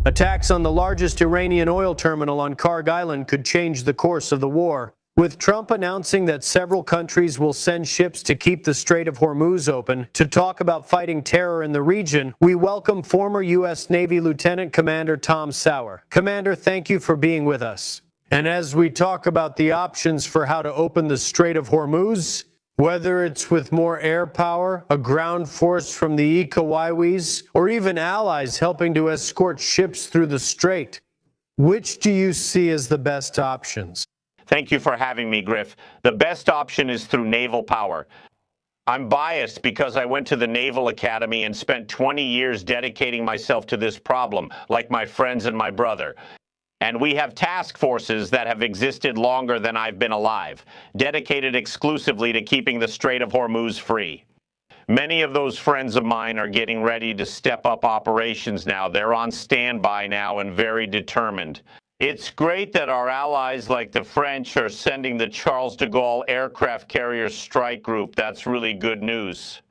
Attacks on the largest Iranian oil terminal on Kharg Island could change the course of the war. With Trump announcing that several countries will send ships to keep the Strait of Hormuz open to talk about fighting terror in the region, we welcome former U.S. Navy Lieutenant Commander Tom Sauer. Commander, thank you for being with us. And as we talk about the options for how to open the Strait of Hormuz, whether it's with more air power, a ground force from the Ecowiwis, or even allies helping to escort ships through the strait, which do you see as the best options? Thank you for having me, Griff. The best option is through naval power. I'm biased because I went to the Naval Academy and spent 20 years dedicating myself to this problem, like my friends and my brother. And we have task forces that have existed longer than I've been alive, dedicated exclusively to keeping the Strait of Hormuz free. Many of those friends of mine are getting ready to step up operations now. They're on standby now and very determined. It's great that our allies like the French are sending the Charles de Gaulle aircraft carrier strike group. That's really good news.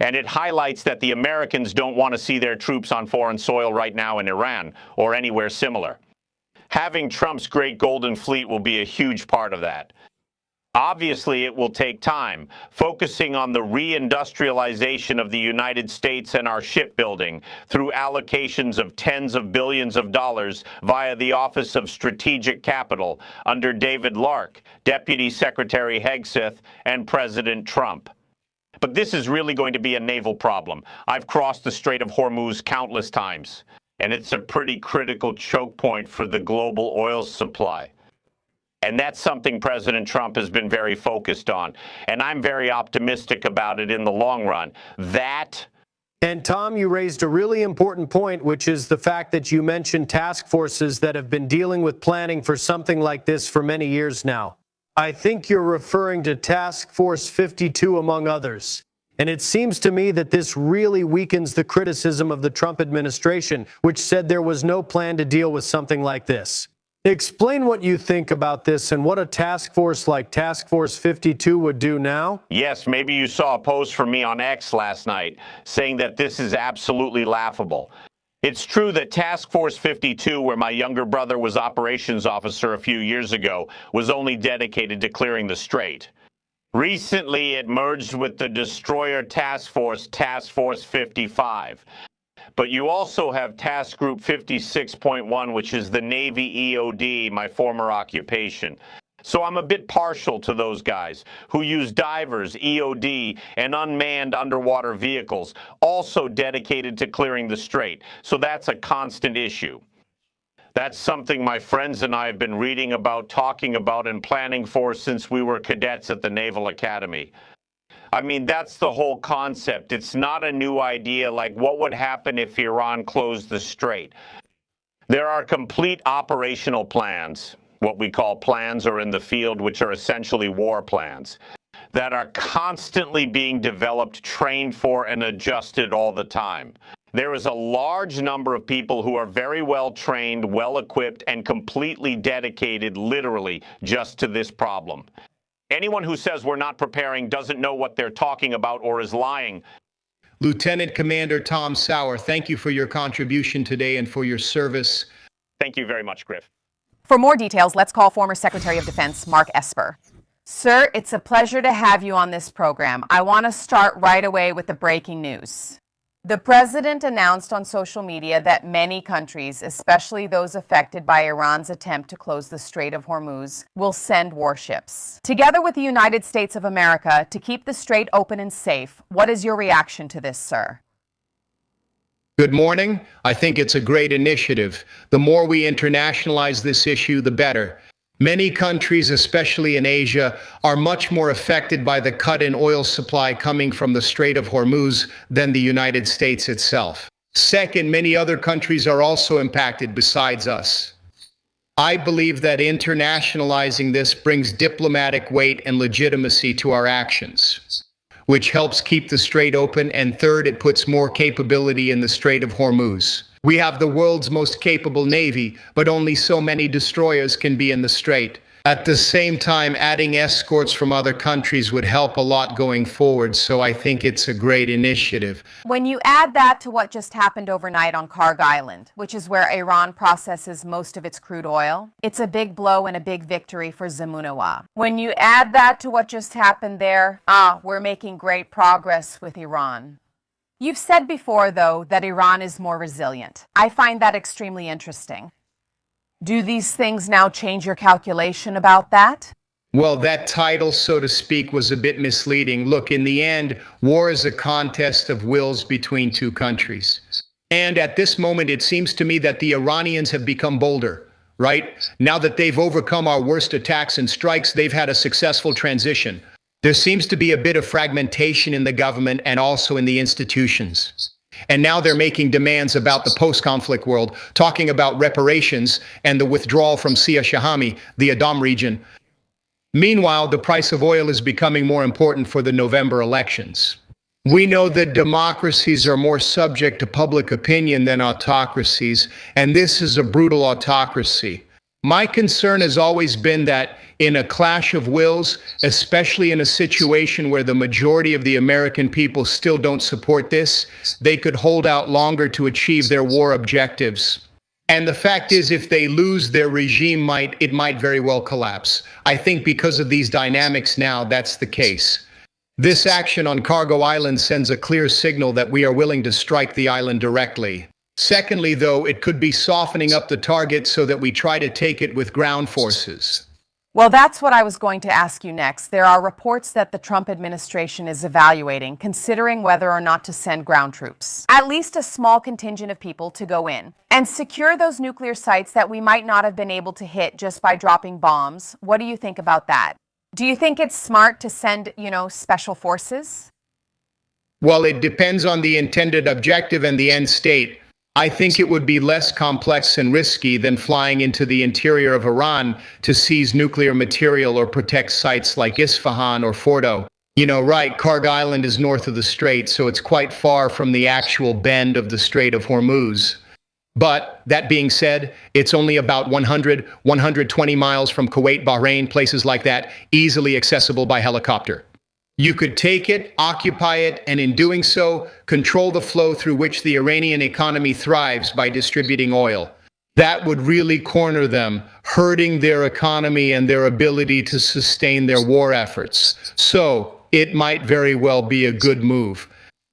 And it highlights that the Americans don't want to see their troops on foreign soil right now in Iran or anywhere similar. Having Trump's Great Golden Fleet will be a huge part of that. Obviously, it will take time, focusing on the reindustrialization of the United States and our shipbuilding through allocations of tens of billions of dollars via the Office of Strategic Capital under David Lark, Deputy Secretary Hegseth, and President Trump. But this is really going to be a naval problem. I've crossed the Strait of Hormuz countless times, and it's a pretty critical choke point for the global oil supply. And that's something President Trump has been very focused on. And I'm very optimistic about it in the long run. And Tom, you raised a really important point, which is the fact that you mentioned task forces that have been dealing with planning for something like this for many years now. I think you're referring to Task Force 52, among others. And it seems to me that this really weakens the criticism of the Trump administration, which said there was no plan to deal with something like this. Explain what you think about this and what a task force like Task Force 52 would do now. Yes, maybe you saw a post from me on X last night saying that this is absolutely laughable. It's true that Task Force 52, where my younger brother was operations officer a few years ago, was only dedicated to clearing the strait. Recently, it merged with the Destroyer Task Force 55. But you also have Task Group 56.1, which is the Navy EOD, my former occupation. So I'm a bit partial to those guys who use divers, EOD, and unmanned underwater vehicles, also dedicated to clearing the strait. So that's a constant issue. That's something my friends and I have been reading about, talking about, and planning for since we were cadets at the Naval Academy. I mean, that's the whole concept. It's not a new idea like what would happen if Iran closed the strait. There are complete operational plans, what we call plans or in the field, which are essentially war plans, that are constantly being developed, trained for, and adjusted all the time. There is a large number of people who are very well trained, well equipped, and completely dedicated, literally, just to this problem. Anyone who says we're not preparing doesn't know what they're talking about or is lying. Lieutenant Commander Tom Sauer, thank you for your contribution today and for your service. Thank you very much, Griff. For more details, let's call former Secretary of Defense Mark Esper. Sir, it's a pleasure to have you on this program. I want to start right away with the breaking news. The president announced on social media that many countries, especially those affected by Iran's attempt to close the Strait of Hormuz, will send warships. Together with the United States of America, to keep the strait open and safe, what is your reaction to this, sir? Good morning. I think it's a great initiative. The more we internationalize this issue, the better. Many countries, especially in Asia, are much more affected by the cut in oil supply coming from the Strait of Hormuz than the United States itself. Second, many other countries are also impacted besides us. I believe that internationalizing this brings diplomatic weight and legitimacy to our actions, which helps keep the strait open, and third, it puts more capability in the Strait of Hormuz. We have the world's most capable navy, but only so many destroyers can be in the strait. At the same time, adding escorts from other countries would help a lot going forward, so I think it's a great initiative. When you add that to what just happened overnight on Kharg Island, which is where Iran processes most of its crude oil, it's a big blow and a big victory for Zaymunawah. When you add that to what just happened there, we're making great progress with Iran. You've said before, though, that Iran is more resilient. I find that extremely interesting. Do these things now change your calculation about that? Well, that title, so to speak, was a bit misleading. Look, in the end, war is a contest of wills between two countries. And at this moment, it seems to me that the Iranians have become bolder, right? Now that they've overcome our worst attacks and strikes, they've had a successful transition. There seems to be a bit of fragmentation in the government and also in the institutions. And now they're making demands about the post-conflict world, talking about reparations and the withdrawal from Sia Shahami, the Adam region. Meanwhile, the price of oil is becoming more important for the November elections. We know that democracies are more subject to public opinion than autocracies, and this is a brutal autocracy. My concern has always been that in a clash of wills, especially in a situation where the majority of the American people still don't support this, they could hold out longer to achieve their war objectives. And the fact is, if they lose, their regime might very well collapse. I think because of these dynamics now, that's the case. This action on Cargo Island sends a clear signal that we are willing to strike the island directly. Secondly, though, it could be softening up the target so that we try to take it with ground forces. Well, that's what I was going to ask you next. There are reports that the Trump administration is evaluating, considering whether or not to send ground troops, at least a small contingent of people to go in and secure those nuclear sites that we might not have been able to hit just by dropping bombs. What do you think about that? Do you think it's smart to send, special forces? Well, it depends on the intended objective and the end state. I think it would be less complex and risky than flying into the interior of Iran to seize nuclear material or protect sites like Isfahan or Fordo. Right, Kharg Island is north of the strait, so it's quite far from the actual bend of the Strait of Hormuz. But that being said, it's only about 120 miles from Kuwait, Bahrain, places like that, easily accessible by helicopter. You could take it, occupy it, and in doing so, control the flow through which the Iranian economy thrives by distributing oil. That would really corner them, hurting their economy and their ability to sustain their war efforts. So, it might very well be a good move.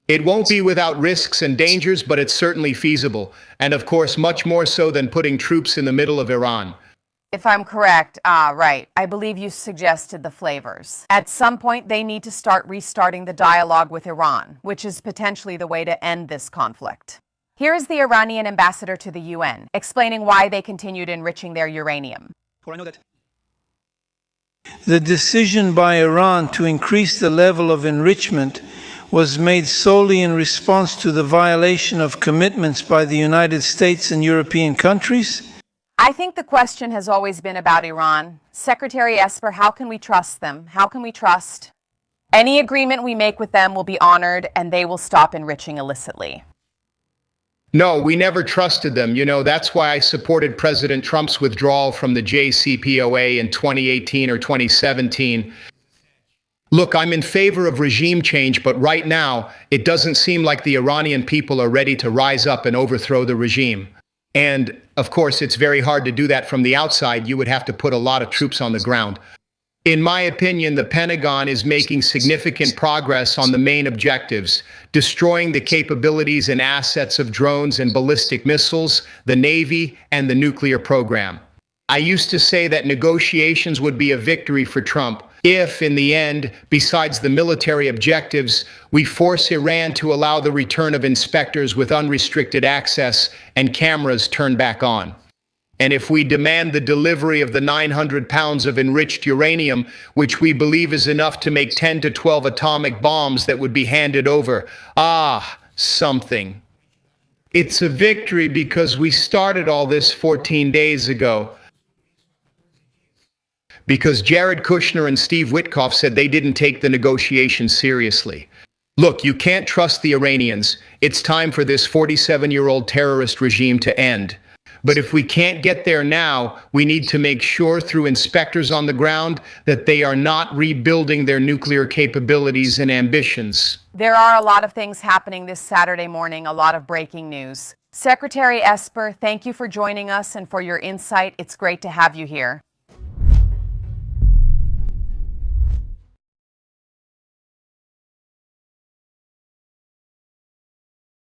It won't be without risks and dangers, but it's certainly feasible. And of course, much more so than putting troops in the middle of Iran. If I'm correct, right, I believe you suggested the flavors. At some point, they need to start restarting the dialogue with Iran, which is potentially the way to end this conflict. Here is the Iranian ambassador to the UN, explaining why they continued enriching their uranium. The decision by Iran to increase the level of enrichment was made solely in response to the violation of commitments by the United States and European countries. I think the question has always been about Iran. Secretary Esper, how can we trust them? How can we trust? Any agreement we make with them will be honored and they will stop enriching illicitly. No, we never trusted them. That's why I supported President Trump's withdrawal from the JCPOA in 2018 or 2017. Look, I'm in favor of regime change, but right now, it doesn't seem like the Iranian people are ready to rise up and overthrow the regime. And, of course, it's very hard to do that from the outside. You would have to put a lot of troops on the ground. In my opinion, the Pentagon is making significant progress on the main objectives, destroying the capabilities and assets of drones and ballistic missiles, the Navy, and the nuclear program. I used to say that negotiations would be a victory for Trump if, in the end, besides the military objectives, we force Iran to allow the return of inspectors with unrestricted access and cameras turned back on. And if we demand the delivery of the 900 pounds of enriched uranium, which we believe is enough to make 10 to 12 atomic bombs that would be handed over, something. It's a victory because we started all this 14 days ago. Because Jared Kushner and Steve Witkoff said they didn't take the negotiations seriously. Look, you can't trust the Iranians. It's time for this 47-year-old terrorist regime to end. But if we can't get there now, we need to make sure through inspectors on the ground that they are not rebuilding their nuclear capabilities and ambitions. There are a lot of things happening this Saturday morning, a lot of breaking news. Secretary Esper, thank you for joining us and for your insight. It's great to have you here.